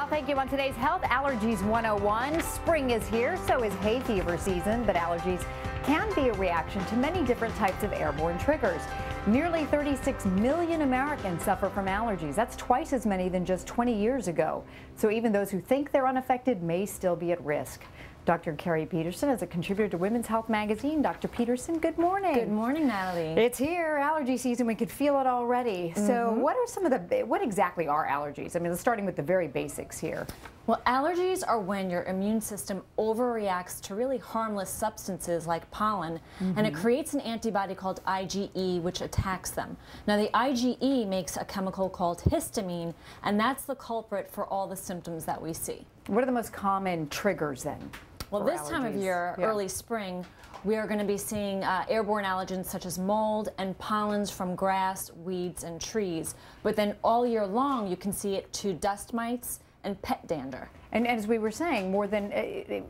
Well, thank you. On today's Health Allergies 101, spring is here, so is hay fever season, but allergies can be a reaction to many different types of airborne triggers. Nearly 36 million Americans suffer from allergies. That's twice as many than just 20 years ago. So even those who think they're unaffected may still be at risk. Dr. Keri Peterson is a contributor to Women's Health magazine. Dr. Peterson, good morning. Good morning, Natalie. It's here, allergy season. We could feel it already. So what are some of what exactly are allergies? I mean, starting with the very basics here. Well, allergies are when your immune system overreacts to really harmless substances like pollen, and it creates an antibody called IgE, which attacks them. Now, the IgE makes a chemical called histamine, and that's the culprit for all the symptoms that we see. What are the most common triggers then? Well, this time of year, early spring, we are going to be seeing airborne allergens such as mold and pollens from grass, weeds, and trees. But then all year long, you can see it to dust mites and pet dander. And as we were saying, more than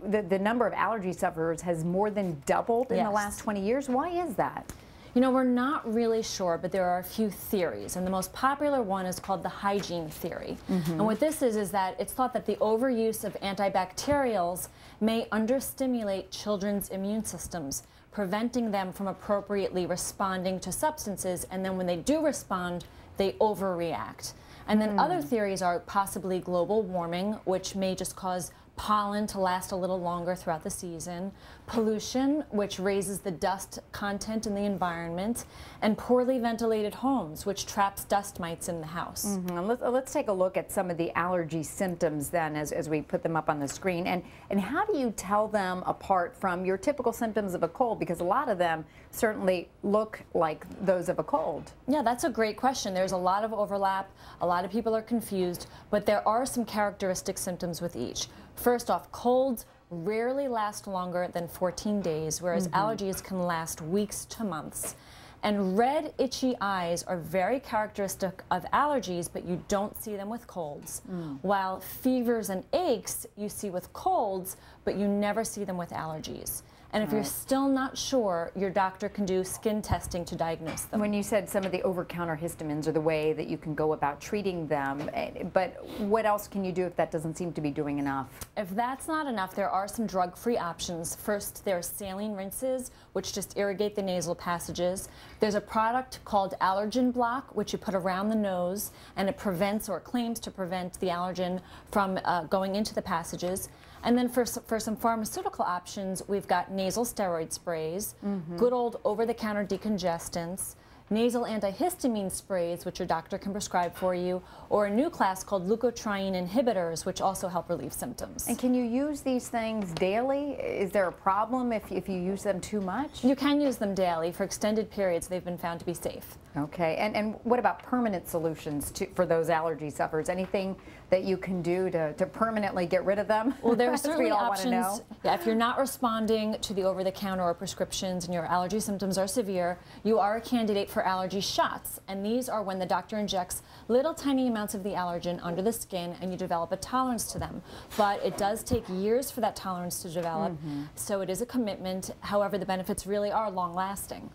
the number of allergy sufferers has more than doubled in the last 20 years. Why is that? You know, we're not really sure, but there are a few theories, and the most popular one is called the hygiene theory. And what this is that it's thought that the overuse of antibacterials may understimulate children's immune systems, preventing them from appropriately responding to substances, and then when they do respond, they overreact. And then other theories are possibly global warming, which may just cause pollen to last a little longer throughout the season, pollution, which raises the dust content in the environment, and poorly ventilated homes, which traps dust mites in the house. Let's take a look at some of the allergy symptoms then as we put them up on the screen. And how do you tell them apart from your typical symptoms of a cold? Because a lot of them certainly look like those of a cold. Yeah, that's a great question. There's a lot of overlap. A lot of people are confused, but there are some characteristic symptoms with each. First off, colds rarely last longer than 14 days, whereas allergies can last weeks to months. And red, itchy eyes are very characteristic of allergies, but you don't see them with colds. While fevers and aches you see with colds, but you never see them with allergies. And if you're still not sure, your doctor can do skin testing to diagnose them. When you said some of the over-counter histamines are the way that you can go about treating them, but what else can you do if that doesn't seem to be doing enough? If that's not enough, there are some drug-free options. First, there are saline rinses, which just irrigate the nasal passages. There's a product called allergen block, which you put around the nose, and it prevents or claims to prevent the allergen from going into the passages. And then for some pharmaceutical options, we've got nasal steroid sprays, good old over-the-counter decongestants, nasal antihistamine sprays, which your doctor can prescribe for you, or a new class called leukotriene inhibitors, which also help relieve symptoms. And can you use these things daily? Is there a problem if you use them too much? You can use them daily. For extended periods, they've been found to be safe. Okay, and what about permanent solutions for those allergy sufferers? Anything that you can do to permanently get rid of them? Well, there are certainly options. Yeah, if you're not responding to the over-the-counter or prescriptions and your allergy symptoms are severe, you are a candidate for allergy shots. And these are when the doctor injects little tiny amounts of the allergen under the skin and you develop a tolerance to them. But it does take years for that tolerance to develop, so it is a commitment. However, the benefits really are long-lasting.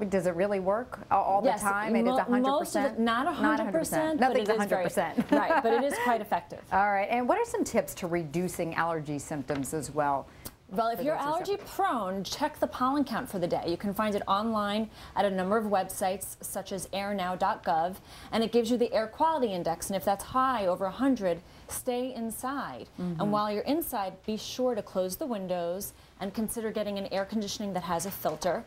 Does it really work all the time? And it's 100%? Most of it, not 100%. Nothing's 100%. Right, but it is quite effective. All right, and what are some tips to reducing allergy symptoms as well? Well, if you're allergy prone, check the pollen count for the day. You can find it online at a number of websites such as airnow.gov, and it gives you the air quality index, and if that's high, over 100, stay inside. And while you're inside, be sure to close the windows and consider getting an air conditioning that has a filter.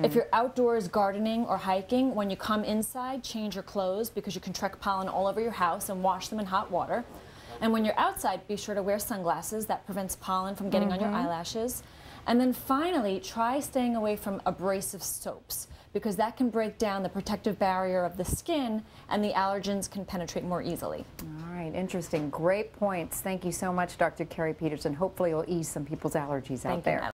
If you're outdoors gardening or hiking, when you come inside, change your clothes because you can track pollen all over your house and wash them in hot water. And when you're outside, be sure to wear sunglasses. That prevents pollen from getting on your eyelashes. And then finally, try staying away from abrasive soaps because that can break down the protective barrier of the skin and the allergens can penetrate more easily. All right, interesting. Great points. Thank you so much, Dr. Keri Peterson. Hopefully it'll ease some people's allergies out there.